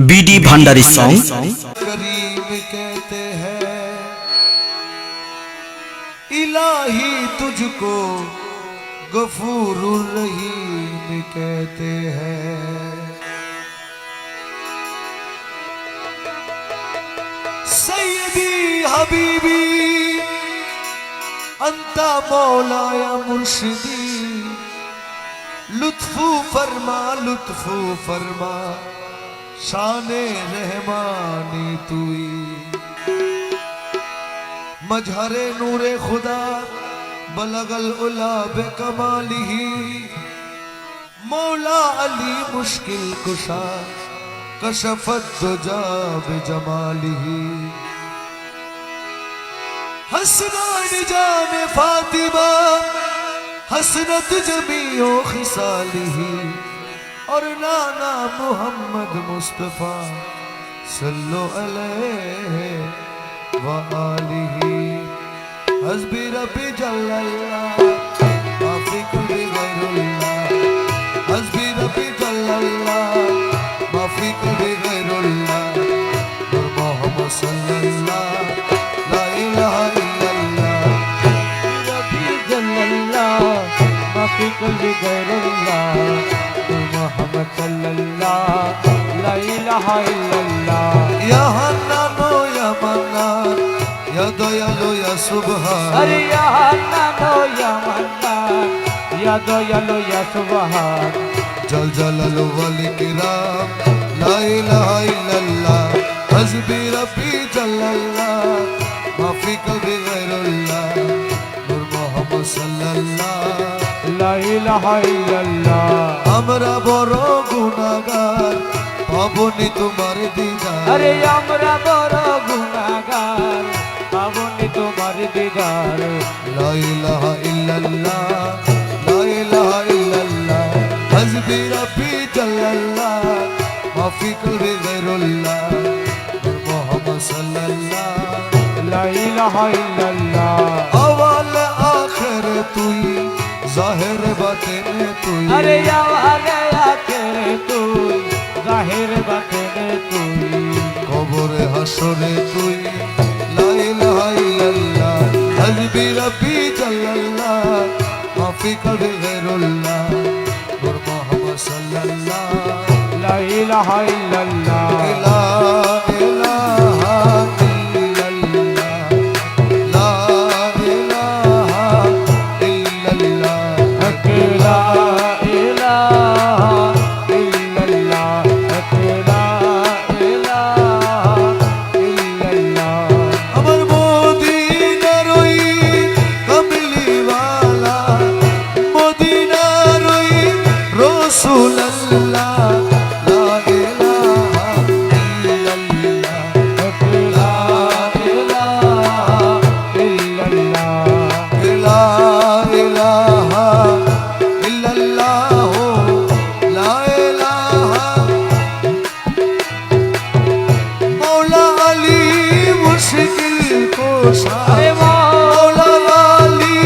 BD Bhandari song. करीम कहते हैं इलाही तुझको गफूरुर रहीम कहते हैं। सैयदी हबीबी अंता मौलाया मुर्शिदी लुत्फू फरमा शाने रहमानी तुई मजहरे नूरे खुदा बलगल उला बेकमालिही मौला अली मुश्किल कुशा कशफत दुजा बेजमालिही हसनान जाम फातिमा हसनत जमीओ खिसालिही और नाना मोहम्मद मुस्तफा सल्लो अलैहि व आलिही हस्बी रब्बी जल्लल्लाह माफी कुल्ली गैरुल्लाह हस्बी रब्बी जल्लल्लाह माफी कुल्ली गैरुल्लाह और मोहम्मद सल्लल्लाह ला इलाहा इल्लल्लाह रब्बी जल्लल्लाह माफी कुल्ली गैरुल्लाह मोहम्मद सल्लल्लाह ला इलाहा इल्लल्लाह। या हन्नानो या मन्नान या दयालु या सुबहान अरे या हन्नानो या मन्नान या दयालु या सुबहान जल जलालु वल किराम ला इलाहा इल्लल्लाह हस्बी रब्बी जल्लल्लाह माफी कभी गैरुल्लाह नूर मोहम्मद सल्लल्लाह ला इलाहा इल्लल्लाह। আমরা বড় গুনাহগার পাবনি তোমার দিদার अरे আমরা বড় গুনাহগার পাবনি তোমার দিদার লা ইলাহা ইল্লাল্লাহ লা ইলাহা ইল্লাল্লাহ হযবি রাব্বি জাল্লাল্লাহ মাফি কুল্লি গায়রুল্লাহ মুহাম্মদ সাল্লাল্লাহ লা ইলাহা ইল্লাল্লাহ। আওয়াল আখির তুই জাহির বাতিন তুই अरे आवाले आखिर তুই জাহির বাতিনে তুই কবরে হাসরে তুই লা ইলাহা ইল্লাল্লাহ হযবি রাব্বি জাল্লাল্লাহ মাফি করে গায়রুল্লাহ নূর মুহাম্মদ সাল্লাল্লাহ লা ইলাহা ইল্লাল্লাহ। লা ইলাহা ইল্লাল্লাহ লা ইলাহা ইল্লাল্লাহ লা ইলাহা ইল্লাল্লাহ লা ইলাহা ইল্লাল্লাহ। আমার মদিনার ওই কামলিওয়ালা মদিনার ওই রাসূলুল্লাহ লা ইলাহা ইল্লাল্লাহ লা ইলাহা ইল্লাল্লাহ লা ইলাহা ইল্লাল্লাহ লা ইলাহা মৌলা আলী মুশকিল কুশা अरे मौला अली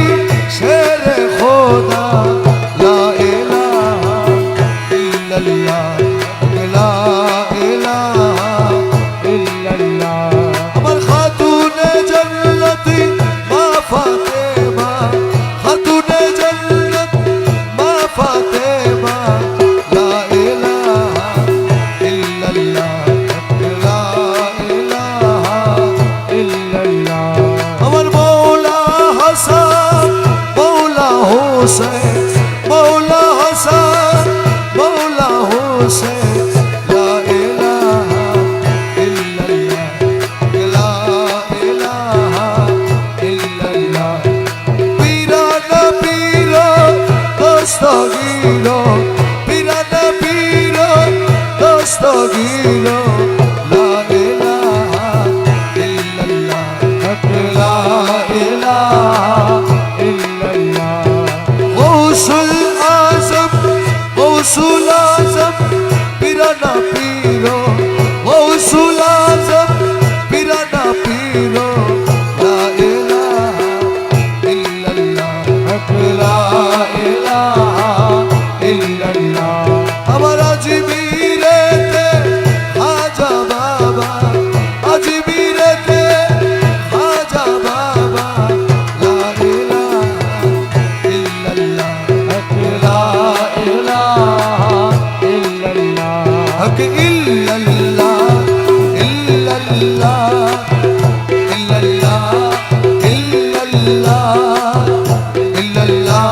शेर खुदा ला इलाहा इल्लल्लाह ला इलाहा इल्लल्लाह। अमर खातून जन्नत मा फातिमा खातून जन्नत मा फातिमा ला इलाहा इल्लल्लाह ला इलाहा इल्लल्लाह। अमर मौला हसन मौला हुसैन मौला हसन मौला हुसैन ला इलाहा इल्लल्लाह ला इलाहा इल्लल्लाह पीराना पीरो दस्तगीरो पीराना पीरो दस्तगीरो ला इलाहा इल्लल्लाह ला इलाहा इल्लल्लाह। गौसुल आज़म पीराना पीरो गौसुल आज़म पीराना पीरो ला इलाहा इल्लल्लाह ला इलाहा इल्लल्लाह हमारा जिमीरेते হক ইল্লাল্লাহ ইল্লাল্লাহ ইল্লাল্লাহ ইল্লাল্লাহ ইল্লাল্লাহ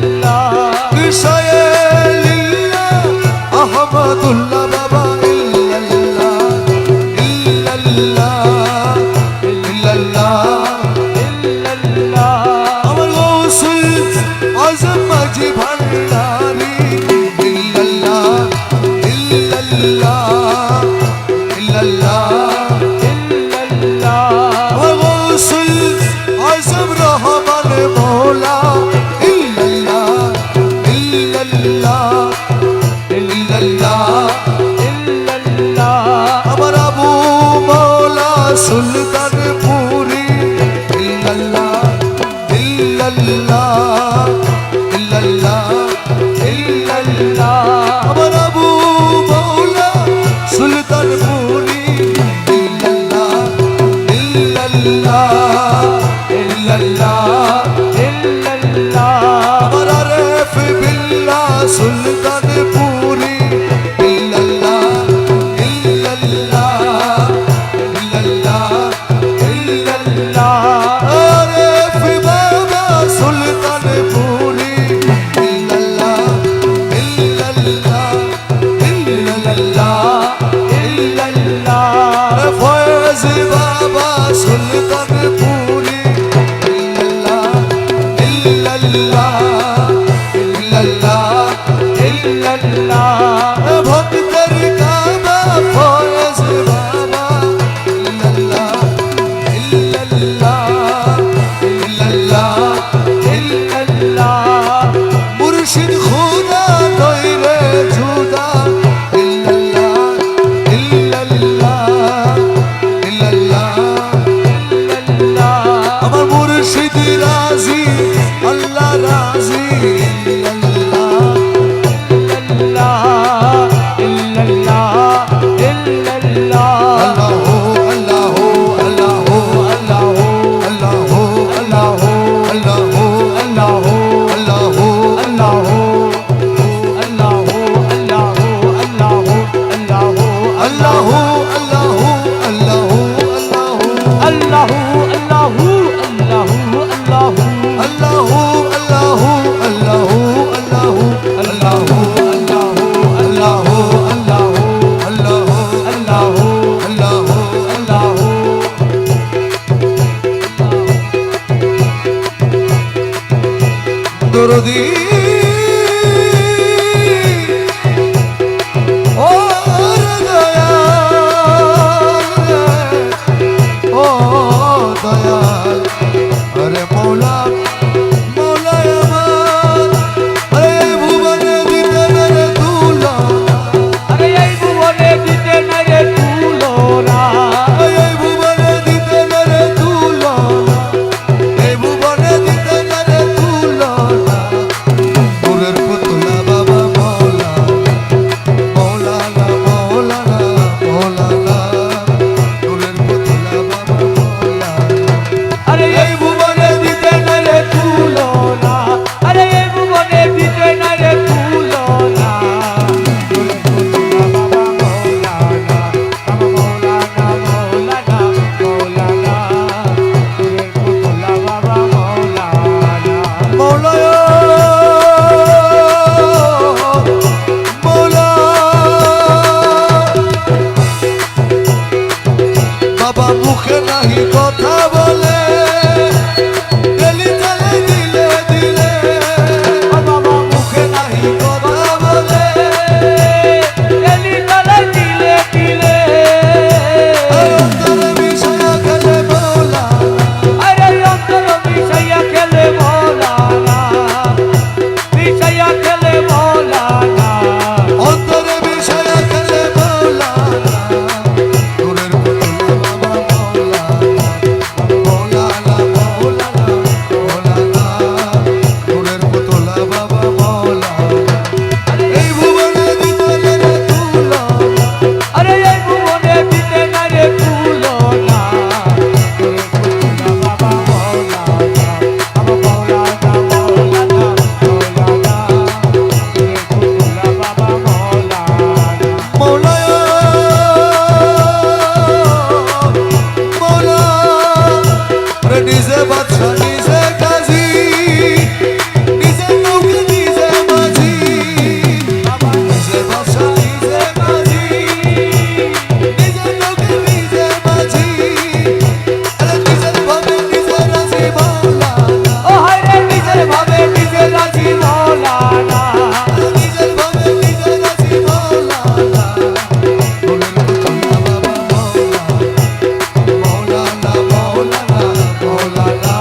ইল্লাল্লাহ আহমদুল্লাহ বাবা ইল্লাল্লাহ ইল্লাল্লাহ ইল্লাল্লাহ আমার গৌসুল আজম মাঝি ভান্ডারি ইল্লাল্লাহ ইল্লাল্লাহ ইল্লাল্লাহ আমার গৌসুল আজম রহমান মৌলা ইল্লাল্লাহ ইল্লাল্লাহ আমার আবু মৌলা সুলতানপুরি ইল্লাল্লাহ ইল্লাল্লাহ ইল্লাল্লাহ ইল্লাল্লাহ আমার আবু মৌলা সুলতানপুরি ইল্লাল্লাহ ইল্লাল্লাহ ইল্লাল্লাহ আমার আরেফ বিল্লাহ সুলতানপুরি ইল্লাল্লাহ ইল্লাল্লাহ ইল্লাল্লাহ ইল্লাল্লাহ আরেফ বাবা সুলতানপুরি ইল্লাল্লাহ ইল্লাল্লাহ ইল্লাল্লাহ ইল্লাল্লাহ ফয়েজ বাবা সুলতানপুরি ইল্লাল্লাহ ইল্লাল্লাহ ভক্তের কাবা ফয়েজ বাবা ইল্লাল্লাহ ইল্লাল্লাহ ইল্লাল্লাহ ইল্লাল্লাহ মুর্শিদ খুদা নইরে জুদা ইল্লাল্লাহ ইল্লাল্লাহ ইল্লাল্লাহ আমার মুর্শিদ রাজি আল্লাহ রাজি দরদি ও দয়াল ও দয়াল আরে মৌলা মৌলা আমার আরে ভুবনে দিতে রে তুলো আরে এই ভুবনে দিতে না রে তুলনা এই ভুবনে দিতে রে তুলো এই ভুবনে দিতে রে তুলো বাদশা নিজে কাজী নিজে নৌকে নিজে মাঝি নিজে বাদশা নিজে কাজী নিজে নৌকে নিজে মাঝি আরে নিজের ভাবে নিজে রাজি মাওলানা ও হায়রে নিজের ভাবে নিজে রাজি মাওলানা নিজের ভাবে নিজে রাজি মাওলানা বলেন না বাবা মাওলানা মাওলানা মাওলানা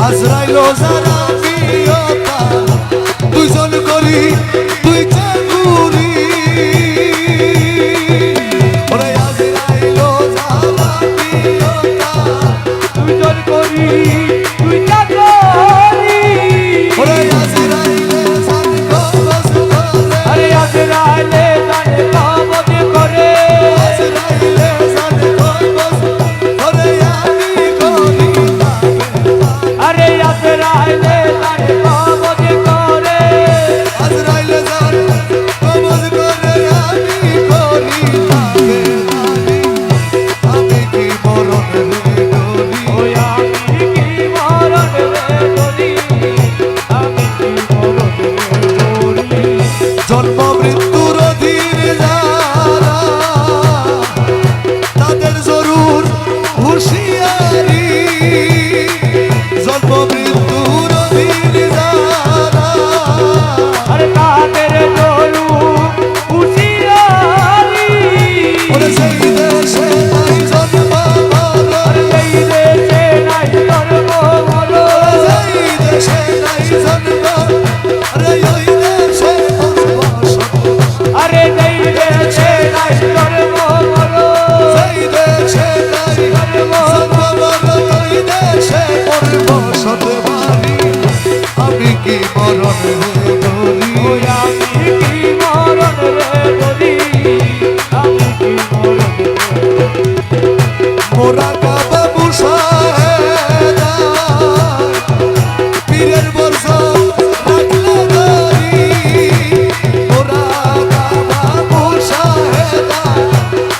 আজরাইল যারা প্রিয়তা দুইজন করি দুই চাকুরি ওরে আজরাইল যারা প্রিয়তা দুজন করি তুই চাকরি ওরে আজরাইলে সান কবজ করে আরে আজরাইলে জানে কবজ করে আজরাইলে সান কবজ করে আমি করি আরে আজরাইলে জানে কবজ করে আজরাইলে সান কবজ করে আমি করি আমি কি মরণ রে ডরি ওই আমি কি মরণ রে ডরি আমি কি মরণ রে ডরি জন্ম মৃত্যুর অধীন যারা তাদের জরুর হুঁশিয়ারি জন্ম মৃত্যুর অধীন যারা আরে তাদের জরু হুঁশিয়ারি ওরে সেই দেশে নাই জন্ম আরে মরণ এই দেশে নাই জন্ম হলো সেই দেশে নাই জন্ম আরে ওই দেশে বসবাস আরে এই দেশে নাই জন্ম হলো সেই দেশে নাই জন্ম মরণ ওই দেশে বসত বাড়ি আমি কি মরণ রে ডরি ওই আমি কি মরণ রে ডরি আমি কি মরণ রে মোরা কাবা মুশাহেদা পীরের বর্ষ রাখলে ধরি মোরা কাবা মুশাহেদা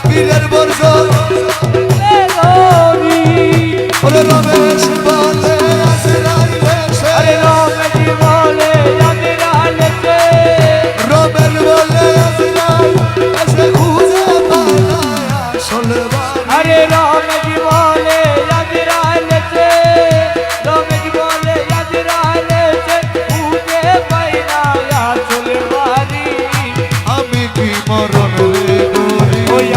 পীরের বর্ষ ডরি ওরে রমেশ বলে আজরাইলে সে আরে রমেশ বলে আজরাইলেতে রমেশ বলে আজরাইল এসে খুঁজে পালায় আসল বাড়ি আরে রমেশ বলে আজরাইলেতে রমেশ বলে আজরাইলেতে খুঁজে পাই না আসল বাড়ি আমি কি মরণ রে ডরি ওই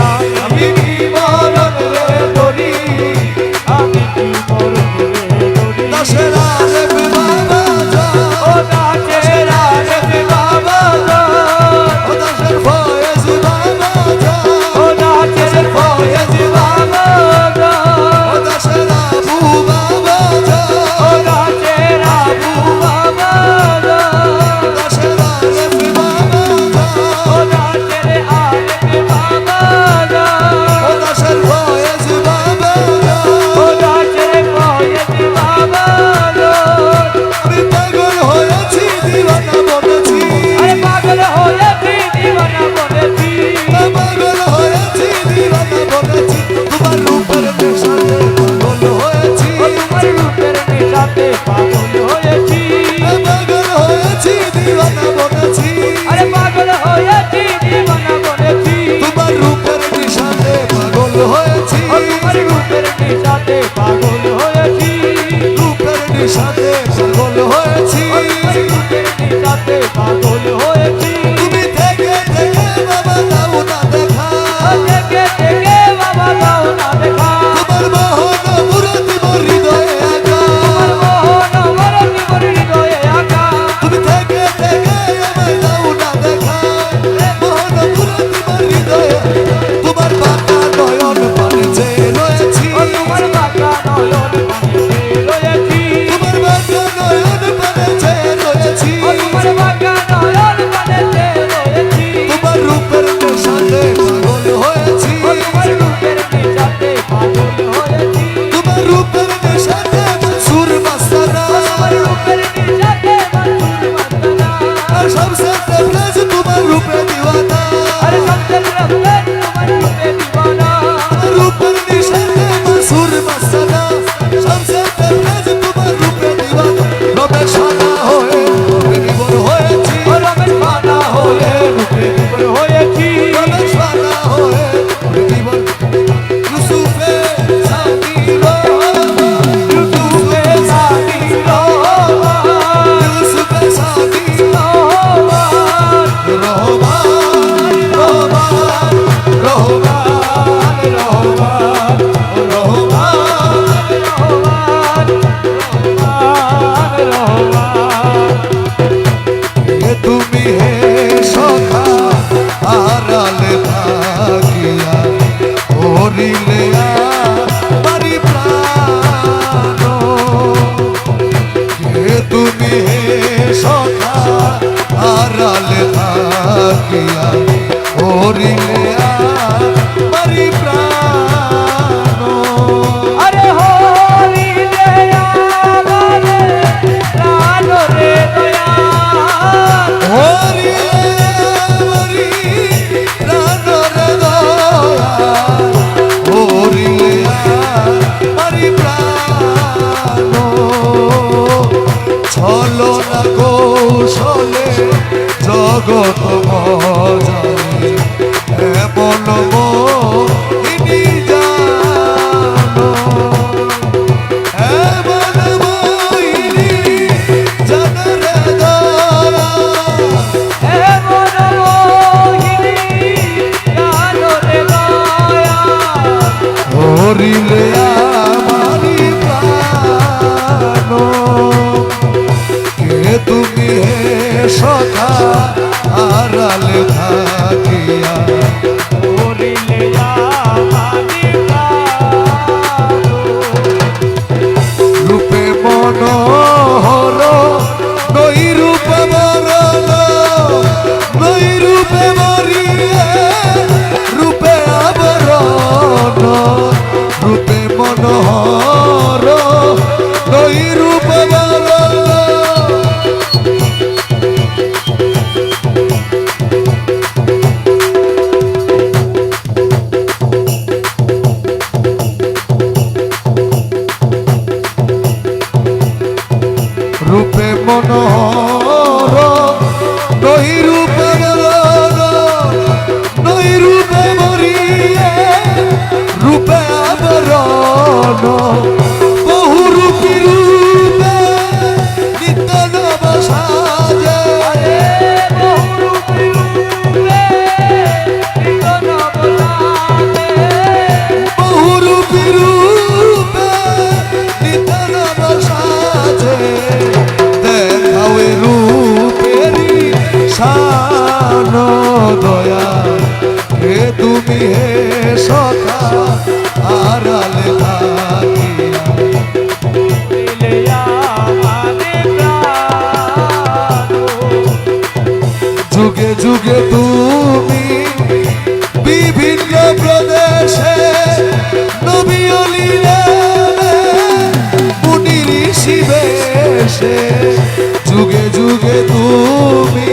আমি কি মরণ রে ডরি আমি কি মরণ রে ডরি দশেরা রেপ বাবা যা ও নাচেরা রে বাবা গো ও দশের ফয়েজ বাবা যা ও নাচের ফয়েজ বাবা গো ও দশের আবু বাবা যা ও নাচের আবু বাবা গো দশের রেপ বাবা যা ও নাচের আরেক বাবা গো ও দশের ফয়েজ বাবা যা ও নাচের ফয়েজ বাবা গো আমি পাগল হয়েছি দিওয়ানা বনেছি আরে পাগল হয়েছি দিওয়ানা বনেছি পাগল হয়েছি দিওয়ানা বনেছি তোমার রূপের নেশাতে পাগল হয়েছি ও তোমার রূপের নেশাতে পাগল হয়েছি পাগল হয়েছি দিওয়ানা বনেছি আরে পাগল হয়েছি দিওয়ানা বনেছি তোমার রূপের নেশাতে পাগল হয়েছি ও তোমার রূপের নেশাতে পাগল হয়েছি রূপের নেশাতে পাগল হয়েছি ও তোমার রূপের নেশাতে পাগল হয়েছি তুমি থেকে থেকে বাবা দাও না দেখা ও থেকে থেকে বাবা দাও না দেখা তোমার মোহন মুরতি মোর হৃদয়ে আঁকা তোমার মোহন মরতি মোর হৃদয়ে আঁকা তুমি থেকে থেকে আমায় দাও না দেখা মোহন মুরতি মোর হৃদয়ে তোমার বাঁকা নয়ন পানে চেয়ে রয়েছি ও তোমার বাঁকা নয়ন পানে রয়েছি তোমার বাঁকা নয়ন পানে চেয়ে রয়েছি ও তোমার বাঁকা নয়ন পানে আসলে জগৎ মজারে এমন মোহিনী জানো এমন মোহিনী জানো রে দয়া এমন মোহিনী জানো রে দয়া হরিলে আমারি প্রাণ কে তুমি হে সখা আড়ালে থাকিয়া করিলে আমারি প্রাণ রূপে মনোহর নই রূপে মরণ নই রূপে মরিয়ে রূপে আবরণ রূপে মনোহর নই রূপে মরণ রূপে মনোহর নই রূপে মরণ নই রূপে মরিয়ে রূপে আবরণ বহু রূপী রূপে নিত্য নব সাজে বহুরূপী রূপে কৃতন বলাতে বহু রূপী রূপে নিত্য নব সাজে দেখাও এ রূপেরি শান দয়া হে তুমি হে সখা আড়ালে থাকিয়া করিলে আমারি প্রাণ যুগে যুগে তুমি বিভিন্ন প্রদেশে নবী অলিলে মুনি ঋষি বেশে যুগে যুগে তুমি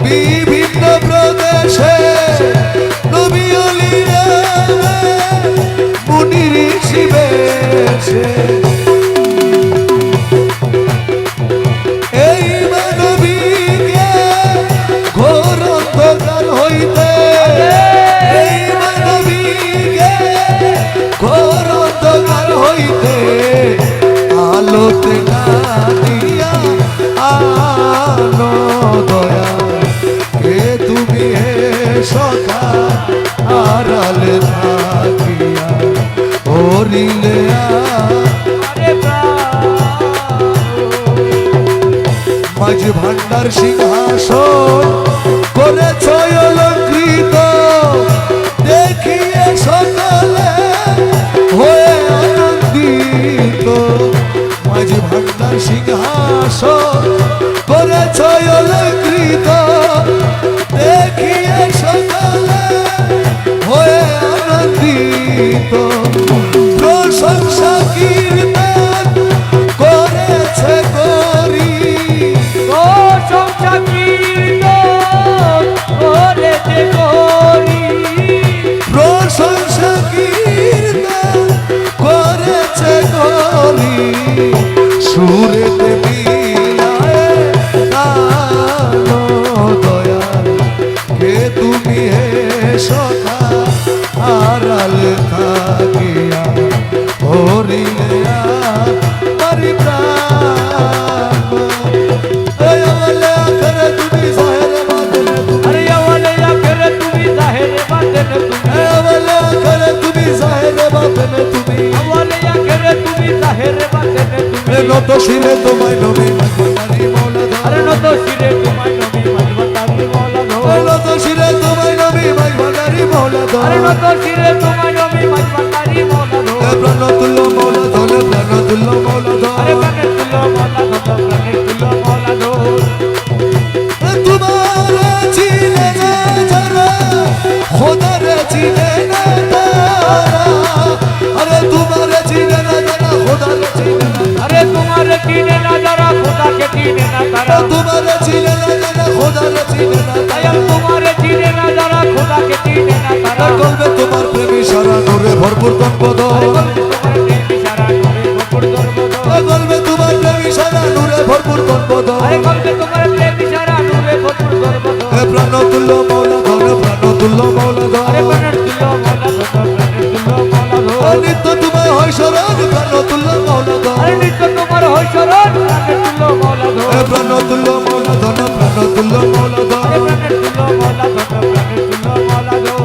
বিভিন্ন প্রদেশে নবী অলিলে মুনি ঋষি বেশে এই মানবীকে ঘোর অন্ধকার হইতে এই মানবীকে ঘোর অন্ধকার হইতে আলোতে টানিয়া আনো দয়া কে তুমি হে সখা আড়ালে থাকিয়া হরিলে আমারি প্রাণ মাঝ ভান্ডার সিংহাসন করেছ অলঙ্কৃত দেখিয়ে সকলে হয়ে আনন্দিত মাঝ ভান্ডার সিংহাসন করেছ অলঙ্কৃত দেখিয়ে সকলে হয়ে আনন্দিত প্রশংসা কীর্তন করেছে করি প্রশংসা কীর্তন করেছে করি প্রশংসা কীর্তন করেছে করি সুরেতে মিলায়ে গানো দয়াল কে তুমি হে সখা আড়ালে থাকিয়া হরিলে আমারি প্রাণ এই আমলে আখরে তুমি জাহেরে বাদনে তুমি আরে আওয়ালে আখরে তুমি জাহেরে বাতেনে তুমি এই আমলে আখরে তুমি জাহেরে বাদনে তুমি আওয়ালে আখরে তুমি জাহেরে বাতেনে তুমি নত শিরে তোমায় নবী মাঝবান্ডারি মৌলা আরে নত শিরে তোমায় নবী মাঝবান্ডারি মওলা ধো নত শিরে তোমায় নবী মাঝবান্ডারি মৌলা আরে নত শিরে তোমায় নবী মাঝবান্ডারি মওলা ধো প্রাণ তুল্য মৌলা ধরে প্রাণ তুল্য মৌলা আরে প্রাণে তুলো মওলা ধো প্রাণে তুলো মওলা ধো তোমার চিনে না যারা খোদার চিনে না তারা আরে তোমার চিনে না যারা খোদার চিনে না আরে তোমার কিনে না যারা খোদাকে চিনে না তারা তোমার চিনে না যারা খোদার চিনে না আয়াম তোমার চিনে না যারা খোদাকে চিনে না তারা কলবে তোমার প্রেমী সারা নূরে ভরপুর গণপদ তোমার প্রেম ইশারা করে ভরপুর দরবদ কলবে তোমার প্রেমী সারা নূরে ভরপুর গণপদ সর্বদা আরে কলবে তোমার প্রেম ইশারা নূরে ভরপুর সর্বদা হে প্রাণ তুল্য মৌলা ধন প্রাণ তুল্য মৌলা আরে ধন প্রাণের তুল্য মৌলা ধন প্রাণের তুল্য মৌলা ধন নিত্য তোমায় হয় শরণ প্রাণ তুল্য মৌলা ধন আরে নিত্য তোমার হয় শরণ প্রাণের তুল্য মৌলা ধন হে প্রাণ তুল্য মৌলা ধন প্রাণ তুল্য মৌলা ধন আরে প্রাণের তুল্য মৌলা ধন প্রাণের তুল্য মৌলা ধন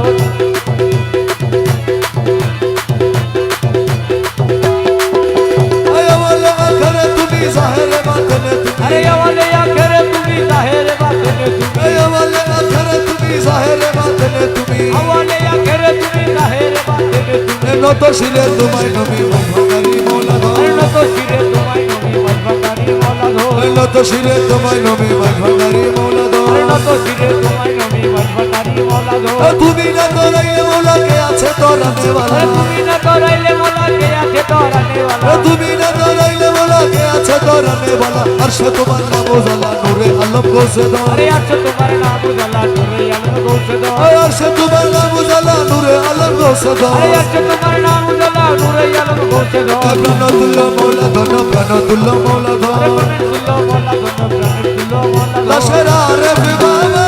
আয়াওয়ালা আখরে তুমি জাহেরে বাতনে তুমি আরে আওয়ালে আখেরে তুমি জাহেরে বাতনে তুমি আয়াওয়ালা আখরে তুমি জাহেরে বাতনে তুমি আওয়ালে আখেরে তুমি জাহেরে বাতনে তুমি নত শিরে তোমায় নবী ভাঙারি মৌলা ধন আরে নত শিরে তোমায় নবী মজবাকারী মৌলা ধন নত শিরে তোমায় নবী ভাঙারি মৌলা ধন আরে নত শিরে তোমায় নবী মজবাকারী মৌলা ধন তুমি না তোরাইলে মৌলা কে আছে তোরা দেওয়ালা আরে তুমি না করাইলে মোলা কে আছে তোরানে वाला তুমি না তোরাইলে মৌলা কে আছে তোরা দেওয়ালা আরশে তোমার নাম উজালা নূরে আলম গোসে দাও अरे अच्छा तुम्हारे नाम उजाला तुम्हें अलग गोसे दो আরশে তোমার নাম উজালা নূরে আলম গোসে দাও अरे अच्छा तुम्हारे नाम उजाला नूरे अलग गोसे दो প্রাণতুল্য মৌলা ধন প্রাণতুল্য মৌলা ধন अरे प्रणित तुल्लो मोला दोनो प्रणित तुल्लो मोला दो দাসের আরে বিবাবা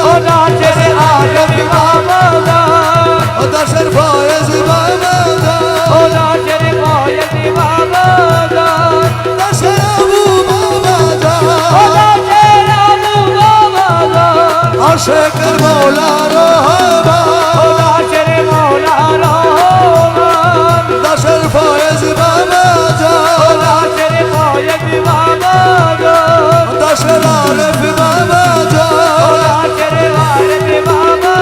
ओ नाचे रे आगे बाबा ও দাসের ফয়েজ বাবা ओ नाचे रे मोये बाबा দাসের আবু বাবা ओ नाचे रामू बाबा আশেকের মৌলা রহবা ओ नाचे रे मौला रोहमान দাসের ফয়েজ বাবা ओ नाचे रे मोये बाबा দাসের আরেফ বাবা ओ नाचे रे वारे बाबा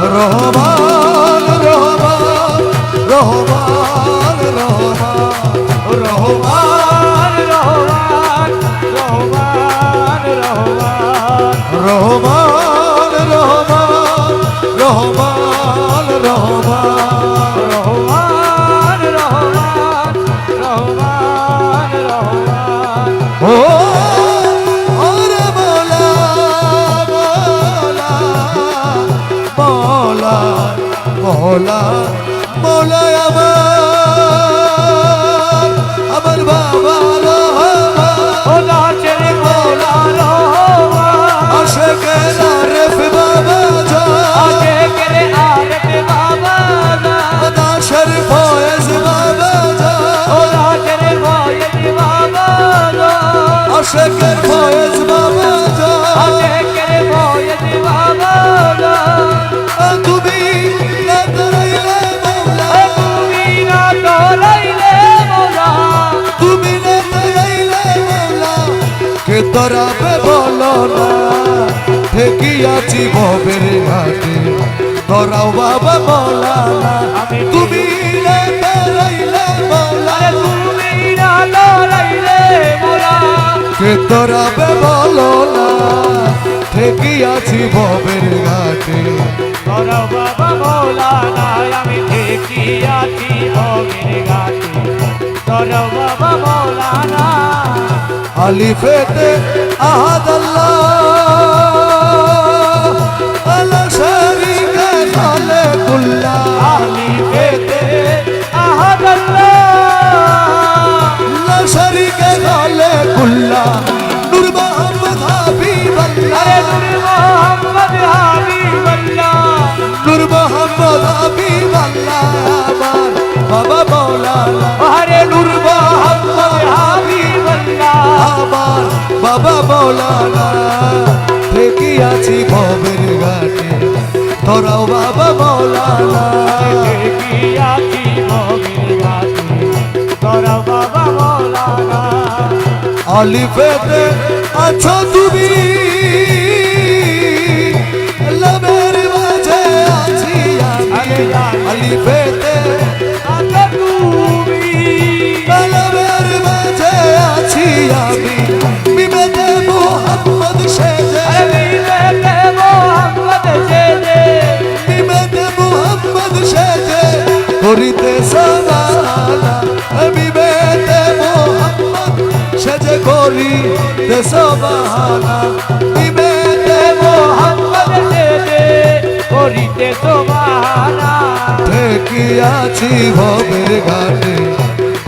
রহমান রহমান রহমান রহমান রহমান রহমান রহমান রহমান ও ওরে মৌলা মৌলা মৌলা মৌলা আমার বাবা রহমান আশেকের আরেফ বাবা দাসের ফয়েজ বাবা আশেকের ফয়েজ বাবা তুমি না তোরাইলে মৌলা তুমি না তোরাইলে মৌলা কে তোরাবে বলো না ঠেকিয়াছি ভবের ঘাটে তোরাও বাবা মৌলা তুমি না তোরাইলে মৌলা কে তোরাবে বলো না ঠেকিয়াছি ভবের ঘাটে বাবা মৌলানা আমি দেখিয়াছি ভগের গাছে তোর বাবা মৌলানা আলিফেতে আহাদ আল্লাহ আলা শরীকা খালে কুল্লা আলি পেতে আহাদাল্লাহ লা শরীকা খালে কুল্লা নূর মোহাম্মদ হাবিবাল্লাহ আরে নূর মোহাম্মদ হাবিবাল্লাহ নূর মোহাম্মদ হাবিবাল্লাহ আমার বাবা মৌলানা আরে নূর মোহাম্মদ হাবিবাল্লাহ আমার বাবা মৌলানা ঠেকিয়াছি ভবের ঘাটে তোরাও বাবা মৌলানা দেখিয়াছি ভগের গাছে তোর বাবা মৌলানা আলিফেতে আছো তুমি লামের মাঝে আছি আমি আলিফেতে আচ্ছা তুমি লামের মাঝে আছি আমি বিবেতে মোহাম্মদ সেজে বিবেকে মোহাম্মদ সেজে বিবেতে মোহাম্মদ সেজে করিতে সবালা বিবেতে মোহাম্মদ সেজে করিতে সবালা বিবেতে মোহাম্মদ সেজে করিতে তোমারা ঠেকিয়াছি ভবের ঘাটে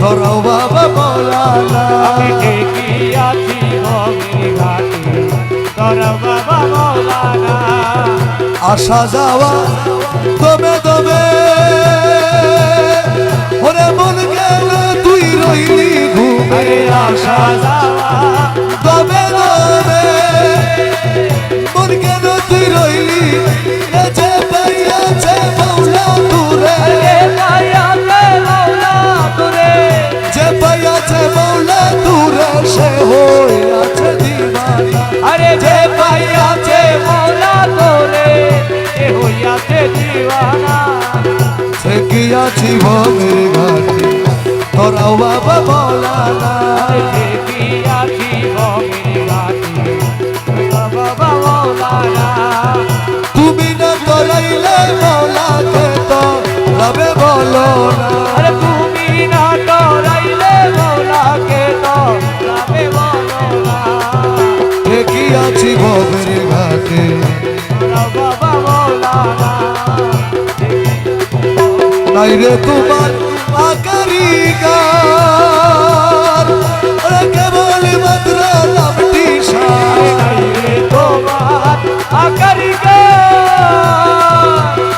তোরাও বাবা মৌলানা আমি দেখিয়াছি আসা যাওয়া দমে দমে ওরে মন গেল তুই রইলি ঘুমে আরে আশা যাওয়া দমে দমে মন গেল তুই রইলি এ যে পাইয়াছে মৌলা তুরে আরে পাইয়াছে মৌলা তোরে যে পাইয়াছে মৌলা তুরে সে হইয়াছে দিওয়ানা আরে যে পাইয়াছে মৌলা তোরে এ হইয়াছে দিওয়ানা সে গিয়াছি ভবের ঘাটে তোরাও বাবা বলানা আরে দিয়াছি ভগিনী ঘাটে বাবা মৌলানা তুমি না তোরাইলে মৌলাকে তো রবে বলো না আরে তুমি না ডরাইলে মৌলাকে তো যাবে বলো না সে গিয়াছি ভবের ঘাটে বাবা মৌলানা নাই রে তোমার আকারিকার ওরে কেবল মাত্র নামটি সার তোমার আকারিকা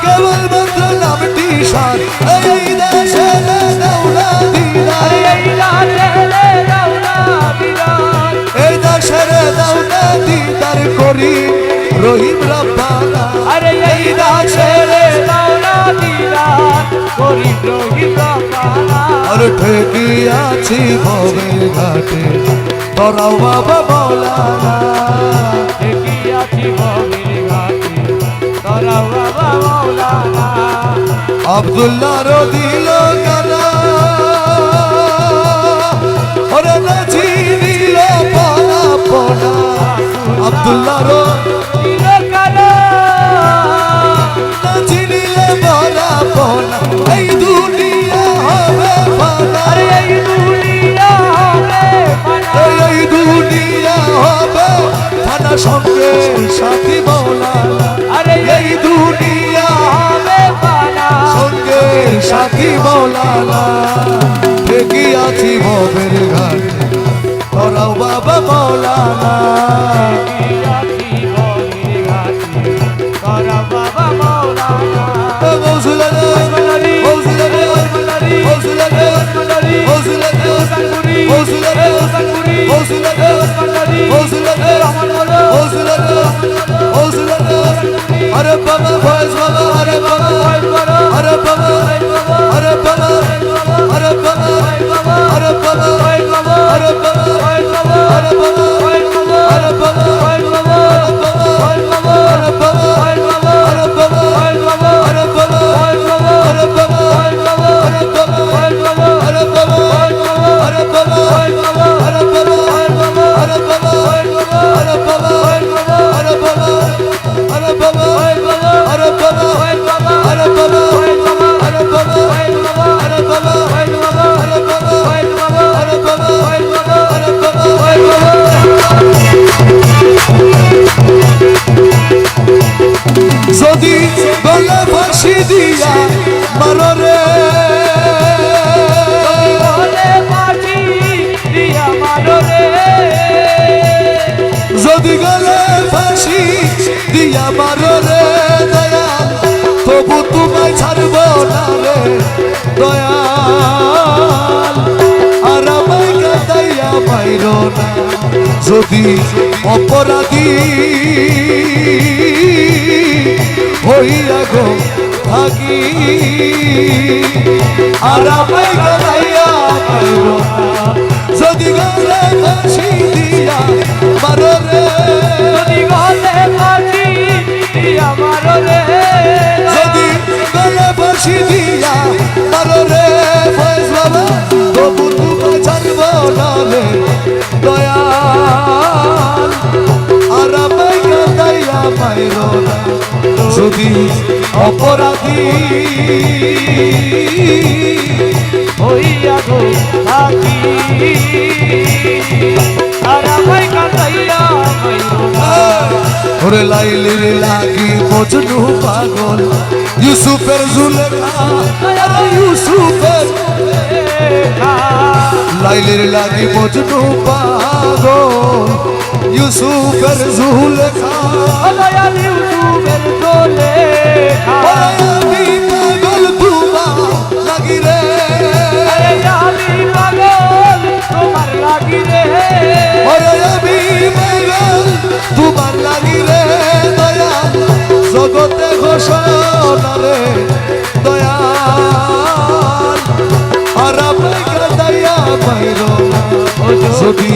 কেবল মাত্র নামটি সার এই দেশে দৌড়া দিদার আরে এই রাতে রওনা দিলাম এই দেশের দৌড়া দিদার করি রহিম রব্বানা আরে এই দাসের রওনা দিলাম করি রহিম রব্বানা আর ঠেকিয়াছি ভবের ঘাটে তোরাও বাবা মৌলানা দেখিয়াছি ভগিনী ঘাটে তোরা বাবা মৌলানা আব্দুল্লাহ রদিল কানা ওরে নাচি দিল পানা পোনা আব্দুল্লাহ দিল কালো নাচি দিল পানা পোনা এই দুনিয়া হবে পানা আরে এই দুনিয়া হবে পানা এই দুনিয়া হবে পানা সঙ্গে সাথী মৌলানা আরে এই দুনিয়া হবে পানা সঙ্গে সাথী মৌলানা ঠেকিয়াছি ভবের ঘাটে তোরাও বাবা মৌলানা দেখিয়াছি ভগিনী ঘাটে তোরা বাবা মৌলানা গৌসুলানা গৌসুলানা গৌসুলানা গৌসুলানা গৌসুলানা গৌসুলানা গৌসুলানা গৌসুলানা গৌসুলানা আরে বাবা ফয়েজ বাবা আরে বাবা আরে বাবা আরে বাবা আরে বাবা আরে বাবা আরে বাবা আরে বাবা আরে বাবা যদি গলা ফাঁসি দিয়া মারো রে বলে পাখি দিয়া মারো রে যদি গলা ফাঁসি দিয়া মারো রে দয়াল তবু তোমায় ছাড়ব না রে দয়াল আর আমায় কাঁদাইয়া মাইরো না যদি অপরাধী হইয়া গো থাকি আর আমায় কাঁদাইয়া মাইরো না যদি গলা ফাঁসি দিয়া মারো রে যদি গলে পাখি দিয়া মারো রে যদি গলা ফাঁসি দিয়া মারো রে ফয়েজ বাবা তবু তোমায় ছাড়ব না রে দয়াল আর আমায় কাঁদাইয়া মাইরো না যদি অপরাধী হইয়া গো থাকি আর আমায় কাঁদাইয়া মাইরো না ওরে লাইলির লাগি মজনু পাগল ইউসুফের জুলেখা আরে ইউসুফের লেখা লাইলের লাগি মজনু পাগল ইউসুফের জুলেখা দয়াল ইউসুফের লেখা আমি পাগল তোমার লাগি রে আমি পাগল তোমার লাগি রে আমি পাগল তোমার লাগি রে দয়াল জগতে ঘোষণা রে দয়াল আর আপনাকে দয়া পাইল যদি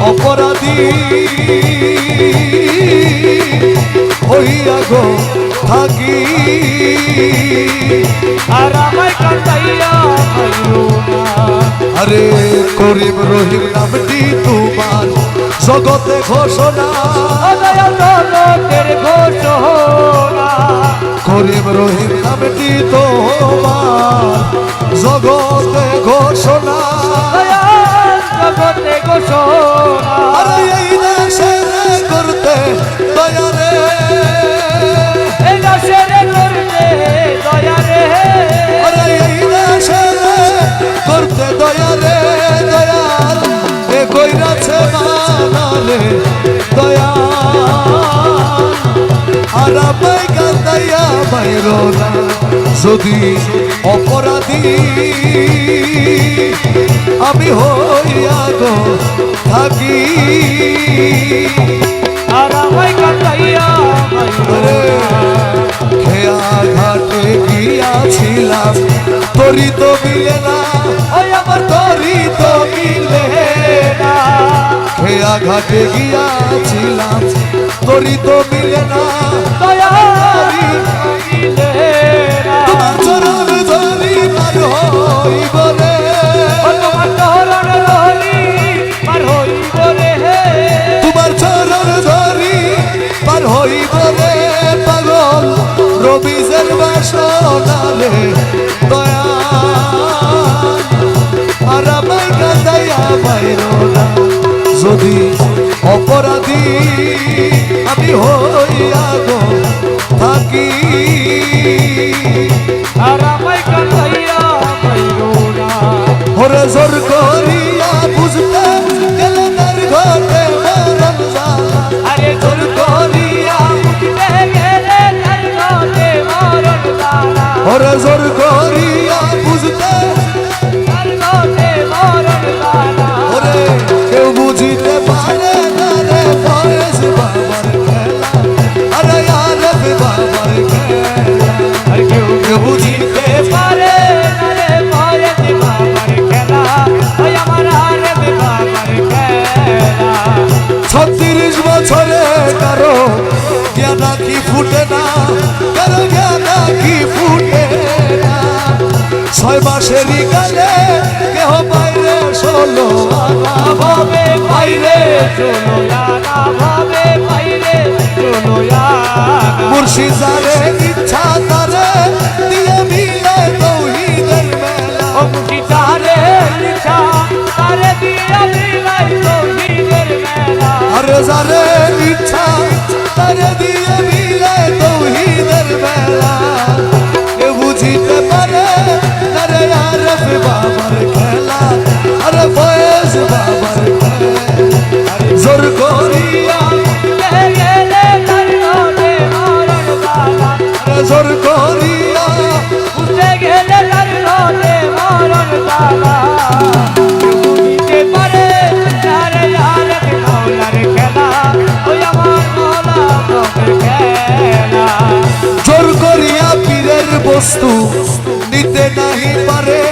অপরাধী হইয়া গো থাকি আর আমায় কাটাইয়া পাইলো না আরে করিম রহিম নামটি তোমার জগতে ঘোষণা দয়াল জগতের ঘোষণা করিম রহিম নামটি তোমার জগতে ঘোষণা দয়াল জগতে ঘোষণা আরে এই দেশে করতে দয়া রে এই দাসের করতে দয়া রে আরে এই দেশে করতে দয়া রে দয়াল এ কইরাছে মানা রে দয়াল আর আমায় কাঁদাইয়া বাইরো না যদি অপরাধী আমি হইয়া গো থাকি আর আমায় কাটাইয়া পাইলো রে খেয়া ঘাটে গিয়াছিলাম তোরি তো মিলে না ওই আমার তোরি তো মিলে না খেয়া ঘাটে গিয়াছিলাম তোরি তো মিলে না দয়াল মিলে না তোমার চরণ ধরি পার হইব রে তোমার চরণ ধরি পার হইব রে তোমার চরণ ধরি পার হইব রে পাগল রবিজের বাসনা রে দয়াল আর আমায় কাঁদাইয়া বাইরো না যদি অপরাধী আমি হইয়া গো থাকি আর আমায় কাটাইয়া পাইলো না ওরে জোর করিয়া বুঝতে গেলে তার ঘটে মরণ জ্বালা আরে জোর করিয়া উঠতে গেলে তার ঘটে মরণ জ্বালা ওরে জোর করিয়া বুঝতে তার ঘটে মরণ জ্বালা ওরে কেউ বুঝিতে পারে না রে ফয়েজ বাবার খেলা আরে আরব বাবার খেলা আর কেউ কেউ বুঝিতে বুঝতে পারে না রে ভয়েস বাবার খেলা ওই আমার আরে বাবার খেলা 36 বছরে কারো জ্ঞান কি ফুটে না কারো জ্ঞান কি ফুটে না 6 মাসেরই কালে কেহ বাইরে 16 আনা ভাবে বাইরে চলো না ভাবে বাইরে চলো না মুর্শিদারে ইচ্ছা তারে দিয়ে মিলে তৌহিদের মেলা ও মুঠি তারে ইচ্ছা তারে দিয়া মিলাই তৌহিদের মেলা আরে যারে ইচ্ছা তারে দিয়ে মিলে তৌহিদের মেলা কে বুঝিতে পারে আরে আরফ বাবার খেলা আরে ফয়েজ বাবার খেলা জোর করিয়া গেলে তার ঘটে মরণ জ্বালা আরে জোর করিয়া উঠে গেলে তার ঘটে মরণ জ্বালা কেউ বুঝিতে পারে আরে আরে মাওলার খেলা ওই আমার মাওলা বাবার খেলা জোর করিয়া পীরের বস্তু নিতে নাহি পারে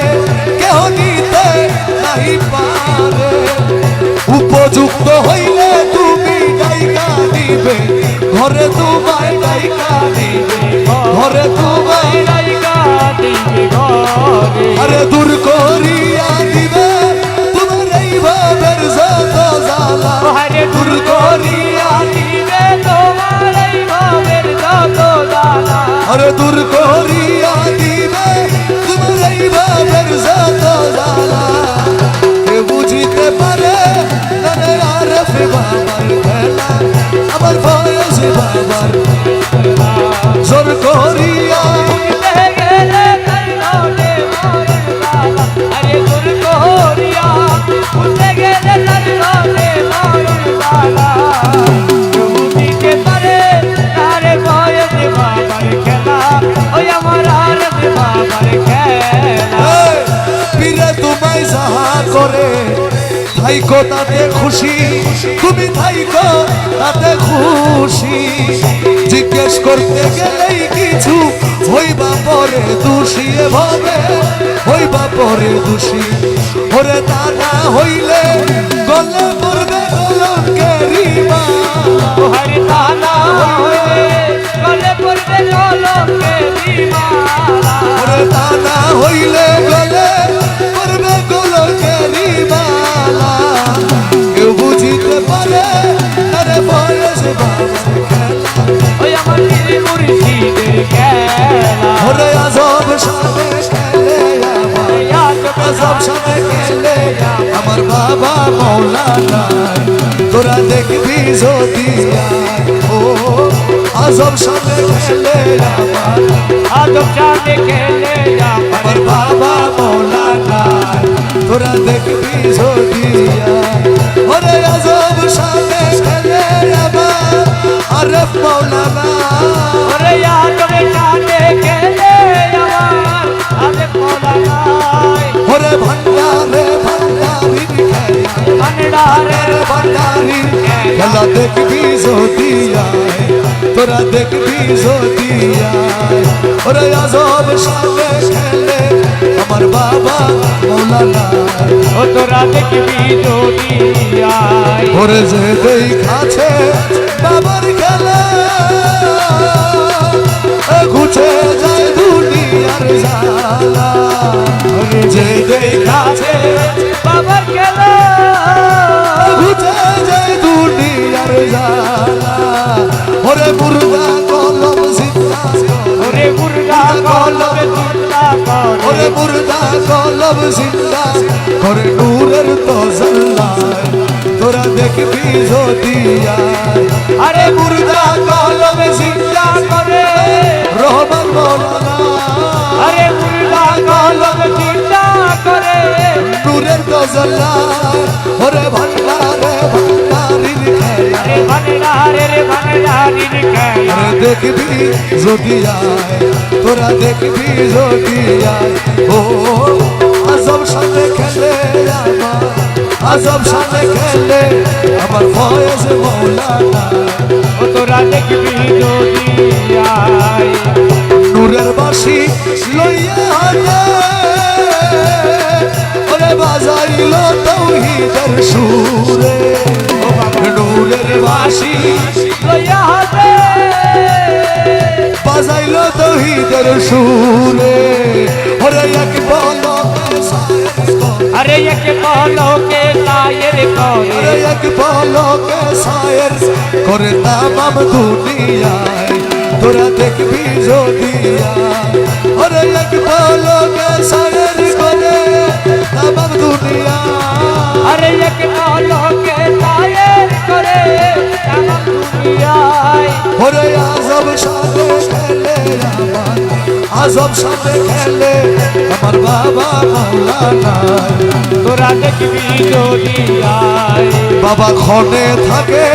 কেহ নিতে নাহি পারে উপযুক্ত হইলে তুমি গায়িকা দিবে ঘরে তোমায় গায়িকা দিবে ঘরে তোমায় আরে দূর করিয়া দিবে তোমার এই ভাবের যত জ্বালা দূর করিয়া আরে দূর করিয়া দিবে তোমার এই ভাবের যত জ্বালা কে বুঝিতে পারে জানে আরফ বাবার খেলা আমার ফয়েজ বাবার জোর করিয়া গেলে থাইকো তাতে খুশি, তুমি থাইকো তাতে খুশি। জিজ্ঞেস করতে গেলেই কিছু হইবা পরে দোষী, এভাবে হইবা পরে দোষী। ওরে তা না হইলে গলে পড়বে কলঙ্কেরি মালা। হরে তানা হইলে গলে পড়বে কলঙ্কেরি মালা। ওরে তা না হইলে গলে পড়বে কলঙ্কেরি মালা। কেউ বুঝিতে পারে আরে বয়স বাবার খেলা। ওই আমার পীর মুর্শিদের খেলা। ওরে আজব সামনে খেলে আমার, আজব সামনে খেলে আমার বাবা মৌলানা। তোরা দেখবি যদি আয়, ও আজব সামনে খেলে আমার, আজব সামনে খেলে আমার বাবা মৌলানা। তোরা দেখবি যদি আয়, ওরে আজব সামনে খেলে আমার আরেফ মৌলানা। ওরে আজব সামনে খেলে আমার আরেফ মৌলানা। ওরে ভান্ডারে ভান্ডারির খেলা, ভান্ডারের ভান্ডারির খেলা দেখবি যদি আয়, তোরা দেখবি যদি আয়। ওরে আজব সামনে খেলে আমার বাবা মৌলানা। ও তোরা দেখবি যদি আয়। ওরে যে দেখাছে বাবার খেলা, ঘুচে যায় দুনিয়ার জ্বালা। ওরে যে দেখাছে বাবার খেলা ঘুচে যায় দুনিয়ার জ্বালা। ওরে মুর্দা কলম জিন্দা ওরে মুর্গা কলম জিন্দা করে। ওরে মুর্দা কলম জিন্দা করে নূরের তজল্লায়। তোরা দেখবি যদি আয়, আরে মুর্গা কলম জিন্দা করে। রহমান মৌলানা। আরে মুর্গা কলম জিন্দা করে। নূরের তজল্লায় ওরে ভান্ডারে ভান্ডারির খেলা। আরে ভান্ডারের ভান্ডারির খেলা। আরে দেখবি যদি আয়, তোরা দেখবি যদি আয়, ও আজব সামনে খেলে আমার, আজব সামনে খেলে আমার ফয়েজ মৌলানা। ও তোরা দেখবি যদি আয়। নূরের বাঁশি লইয়া হাতে ওরে বাজাইল তৌহিদের সুরে। নূরের বাঁশি লইয়া হাতে বাজাইল তৌহিদের সুরে। ওরে এক পলকে সায়ের করে, আরে এক পলকে সায়ের করে। ওরে এক পলকে সায়ের করে তামাম দুনিয়ায়। তোরা দেখবি যদি আয়, ওরে এক পলকে সায়ের করে তামাম দুনিয়ায়। আরে এক পলকে সায়ের করে তামাম দুনিয়ায়। ওরে আজব সাথে খেলে আমার, আজব সাথে খেলে আমার বাবা মৌলানা। তোরা দেখবি যদি আয়। বাবা ক্ষণে থাকে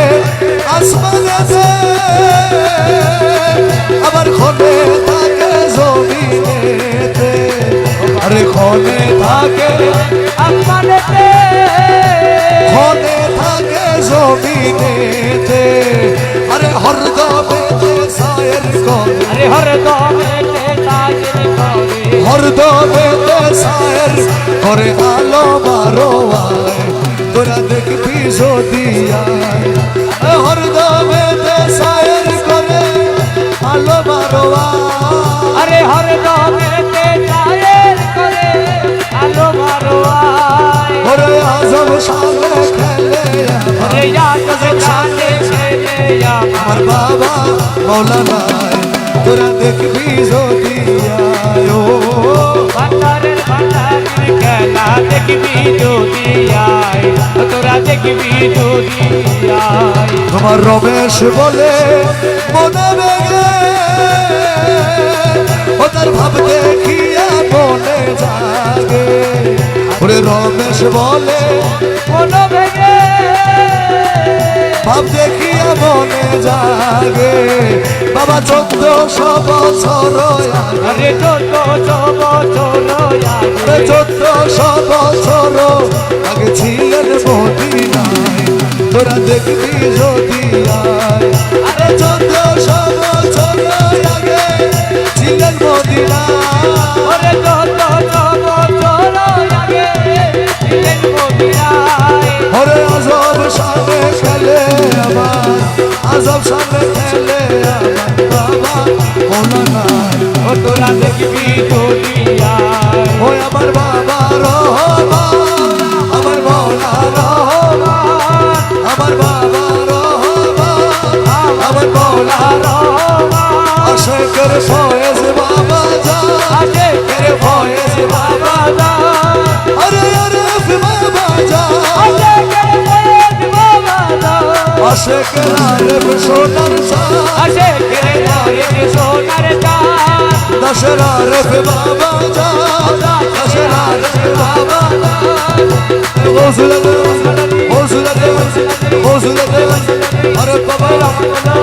আসমানেতে, আবার ক্ষণে থাকে জমিনেতে। আরে ক্ষণে থাকে আসমানেতে ক্ষণে থাকে জমিনেতে। আরে হরদমেতে সায়ের করে, আরে হরদমেতে সায়ের করে। হরদমেতে সায়ের করে আলো মারো আয়। তোরা দেখবি যদি আয়, হরদমেতে সায়ের করে আলো মারো আয়। আরে হরদমেতে সায়ের করে আলো মারো আয়। ওরে আজব সামনে খেলে আমার, আরে আজব সামনে খেলে আমার। আমার বাবা মৌলানা। তোরা দেখবি যদি আয়, ও ভান্ডারের ভান্ডারির খেলা দেখবি যদি আয়। তোরা দেখবি যদি আয়। তোমার রমেশ বলে মনে বেগে, ও তার ভাব দেখিয়া মনে জাগে। ওরে রমেশ বলে মন ভেঙে ভাব দেখিয়া মনে জাগে। বাবা 1400 বছর আগে আরে 1400 বছর আগে 1400 বছর আগে ছিলেন মদিনায় তোরা দেখবি যদি আয় আরে 1400 বছর আগে ছিলেন মদিনায় ওরে 1400 বছর আগে ছিলেন মদিনায় ওরে আজব সামনে খেলে আমার আজব সামনে খেলে আমার বাবা মৌলানা ও তোরা দেখবি দুনিয়ায় ওই আমার বাবা রহমান আমার মৌলা রহমান আমার বাবা রহমান আমার মৌলা রহমান আশেকের ফয়েজ বাবা যা আশেকের ফয়েজ বাবা যা আরে আরফ বাবা যা আশেকের ফয়েজ বাবা যা আশেকের আরফ সোনার চা আশেকের ফয়েজ সোনার চাঁদ দশের আরফ বাবা যা দশের আরফ বাবা যা ওসুলতে ওসুলতে ওসুলতে আরে বাবা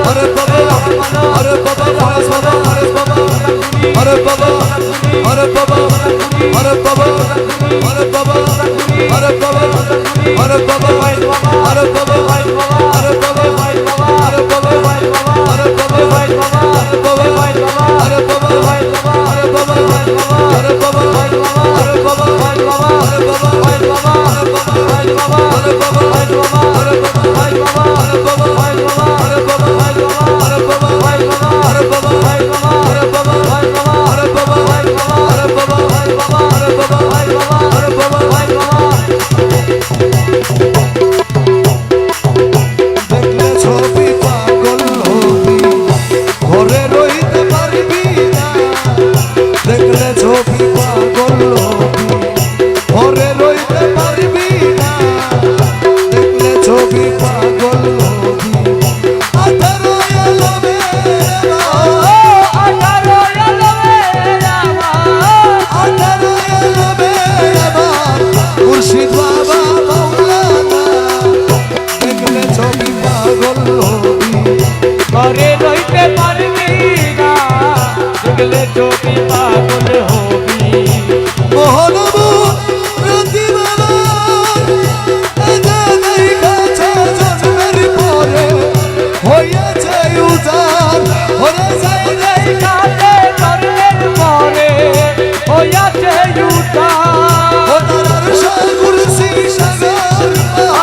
আরে বাবা আরে বাবা ফয়েজ বাবা আরে বাবা আরে বাবা আরে বাবা আরে বাবা আরে বাবা আরে বাবা আরে বাবা আরে বাবা আরে বাবা আরে বাবা আরে দেখলে ছবি পাগল হবি ঘরে রইতে পারবি না দেখলে ছবি পাগল হবি ঘরে রইতে পারবি না দেখলে ছবি পাগল হবি 18 আলমে মুর্শিদ বাবা মৌলানা দেখলে ছবি পাগল হবি ঘরে রইতে পারবি না দেখলে ছবি পাগল হবি মোহনবু প্রতিমার এজানাই কাছে জন্মের পরে হইয়াছে উজার ওরে যাই যাই কালে জন্মের পরে হইয়াছে ইউতা ওনার কুরসি সাগর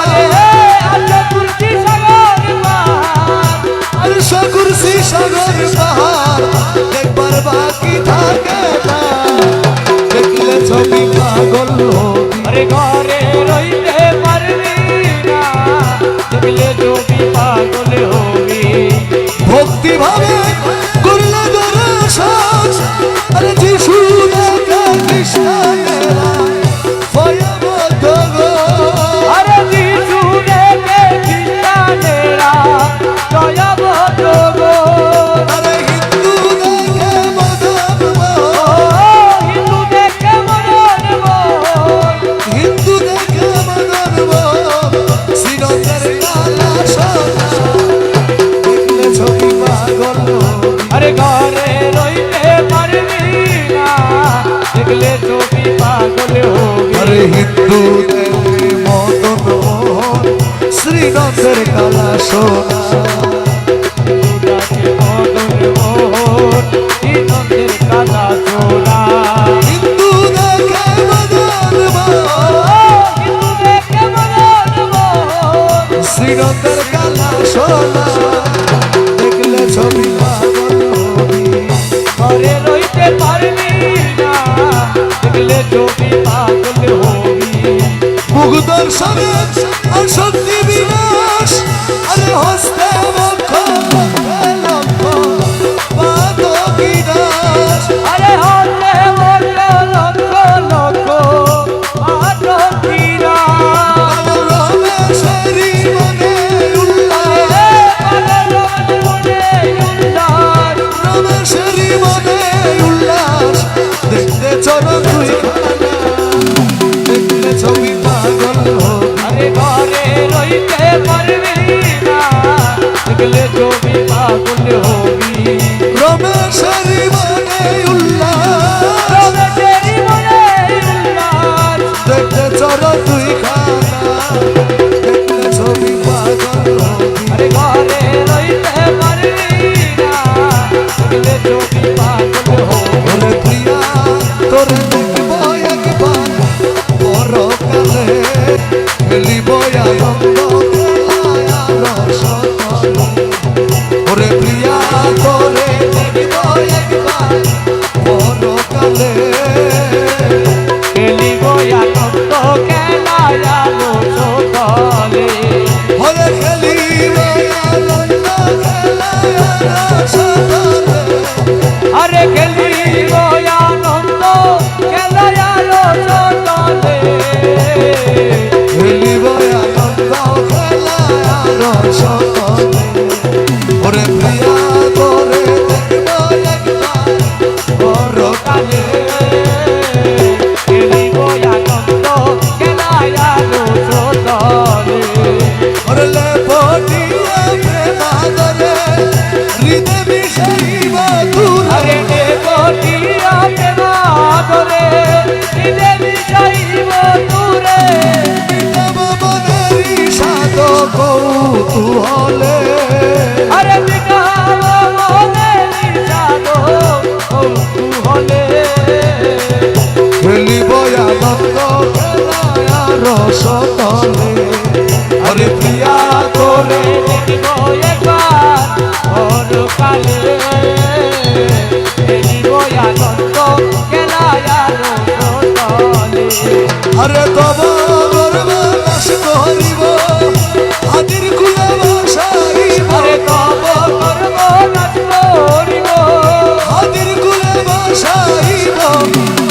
আরে আছে কুরসি সাগর পাহাড় আর কুরসি সাগর পাহাড় দেখবার বাকি থাকে না দেখলে ছবি পাগল হবি আরে ঘরে রইতে পারবি না দেখলে ছবি পাগল হবি ভক্তি ভাবে করলে দর্শন আরে যিশু দেখে কৃষ্ণেরা ভয়বদ্ধ গো আরে যিশু দেখে খ্রিস্টানেরা জয়বদ্ধ গো আরে হিন্দু দেখে মদন ও হিন্দু দেখে মরণ মোহন হিন্দু দেখে মদন শ্রীনন্দের কালা সোনা দেখলে ছবি পাগল হবি আরে ঘরে রইতে পারবি না দেখলে ছবি পাগল হবি আরে হিন্দু দেখে মদন মোহন শ্রীনন্দের কালা সোনা দুটাকে মদন মোহন শ্রীনন্দের কালা সোনা হিন্দু দেখে মদন হিন্দু দেখে মদন মোহন শ্রীনন্দের কালা সোনা দেখলে ছবি পাগল হবি ঘরে রইতে পারবি না দেখলে ছবি পাগল হবি মুখ দর্শনে আর শক্তি বিনাশ আরে হস্তে বক্ষ লক্ষ পাদ বিনাশ আরে হতে বললো লক্ষ লক্ষ আটকিরা রমেশেরি মনে উল্লাস রমেশেরি মনে উল্লাস দেখতে চলো তুই দেখলে ছবি পাগল হবি আরে ঘরে রইতে পারবি না দেখলে ছবি পাগল হবি ওরে লেপটিয়া প্রেমাদরে হৃদে বিষাইব দূর আরে দেবটিয়া প্রেমা ধরে হৃদে বিষাইব দূরে মিটাব মনের সাদ কৌতূহলে আরে মিটাব মনের সাদ কৌতূহলে খেলিব আনন্দ খেলায় রসতলে আরে প্রিয়া তোরে দেখিব একবার পরকালে দেখিব আনন্দ খেলায় রসতলে আরে তব গর্বনাশ করিব আদির কুলে বসাইব আরে তব কর্ম নাশ করিব আদির কুলে বসাইব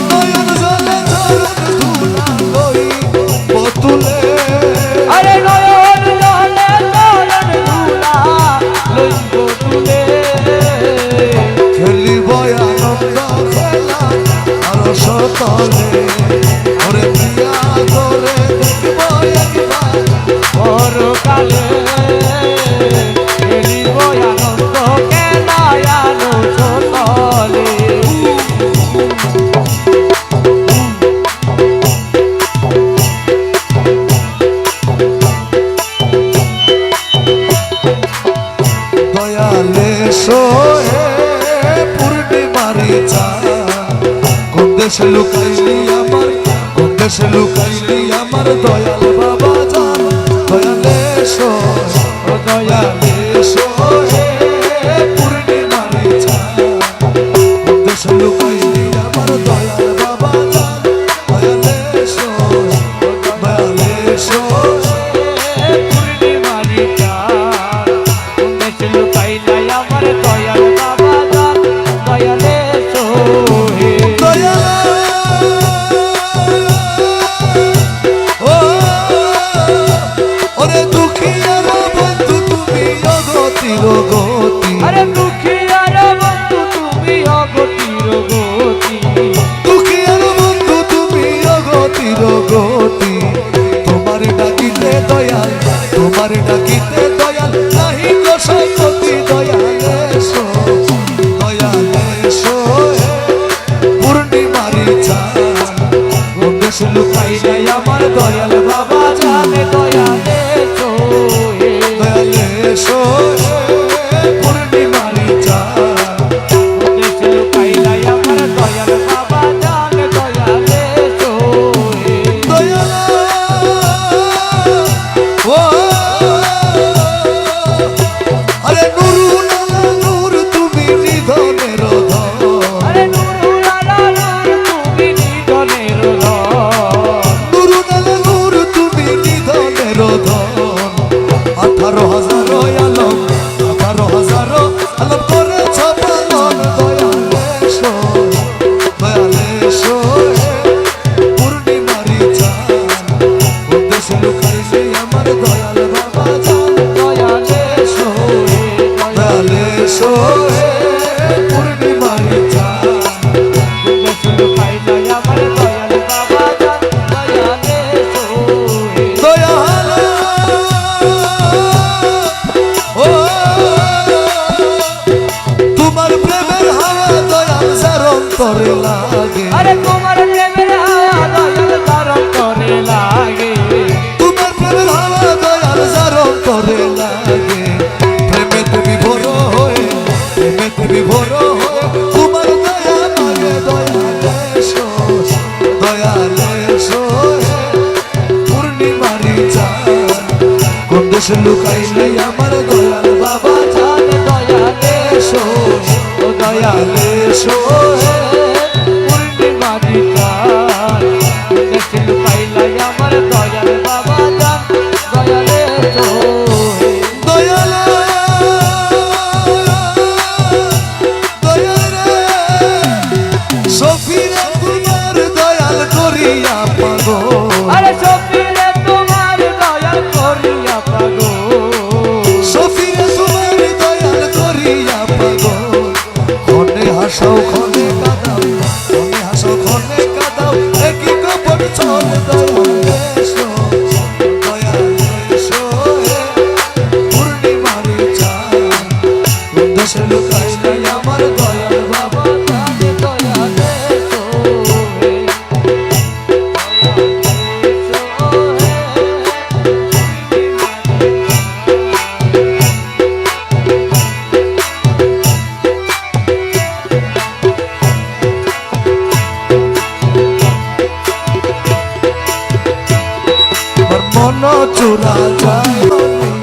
নয়ন জলে চরণ ধুলা লইব তুলে আরে নয়ন জলে চরণ ধুলা লইব তুলে খেলিব আনন্দ খেলা আর সতলে ওরে প্রিয়া তোরে দেখব একবার পরকালে খেলিব আনন্দ খেলায় রসতলে দয়ালে সোহে পূর্ণিমারি চা কোন দেশে লুকাইলি আমার কোন দেশে লুকাইলি আমার দয়াল বাবা জান দয়ালে সোহে ও দয়ালে সোহে পূর্ণিমারি চা কোন দেশে লুকাইলি আমার দয়াল বাবা জান দয়ালে সোহে দয়ালে সোহে পূর্ণিমারি চাঁদ উমেশ লুকাইলাই আমার দয়াল বাবা জান দয়ালে সোহে ওরে দুঃখিয়ার বন্ধু তুমি অগতির গতি আরে দুঃখিয়ার বন্ধু তুমি অগতির গতি দুঃখিয়ার বন্ধু তুমি অগতির গতি তোমার ডাকিতে দয়াল তোমার ডাকিতে দয়াল নাহি গো সকতি দয়ালে সো দয়ালে সো পূর্ণিমারি চাঁদ দেশ লুকাইলে আমার দয়াল বাবা জানে দয়ালে সোহে দয়ালে সো পূর্ণিমারি চাঁদ উমেশ লুকাইলাই আমার দয়াল বাবা জান দয়ালে সোহে দয়াল ও আরে নুরু নালা নূর তুমি নিধনের ধন আরে নুরুল আলা নূর তুমি নিধনের ধন নুরু নালা নূর তুমি নিধনের ধন 18,000 আলম 18,000 আলম করেছ পালন দয়ালে সো পূর্ণিমারি চাঁদ উদ্দেশ্য লুকাইলে আমার দয়াল বাবা জান দয়ালে সোহে দয়ালে সো পূর্ণিমারি চাঁদ উমেশ লুকাইলাই আমার দয়াল বাবা জান দয়ালে সোহে দয়াল ও তোমার প্রেমের হাওয়া দয়াল যার অন্তরে লাগে আরে তোমার প্রেমের হাওয়া দয়াল তার অন্তরে লাগে তোমার প্রেমের হাওয়া দয়াল যার অন্তরে লাগে প্রেমেতে বিভোর হয়ে প্রেমেতে বিভোর হয়ে তোমার দয়া মাগে দয়ালে সো পূর্ণিমারি চাঁদ কোন দেশে লুকাইলে আমার দয়াল বাবা জান দয়ালে সোহে ও দয়ালে সোহে পূর্ণিমারি চাঁদ উমেশ লুকাইলাই আমার দয়াল বাবা জান দয়ালে সোহে দয়াল দয়াল সফিরা তোমার দয়াল করিয়া পাগল আরে সফিরে তোমার দয়াল করিয়া পাগল সফিরা তোমার দয়াল করিয়া পাগল খনে হাসাও খনে কাদাও খনে হাসাও খনে কাদাও একই কপট চল দয়ালে সো দেশে লুকাই নাই আমার দয়াল বাবা জানে দয়া দে তোরে আমার মন চূড়া যায়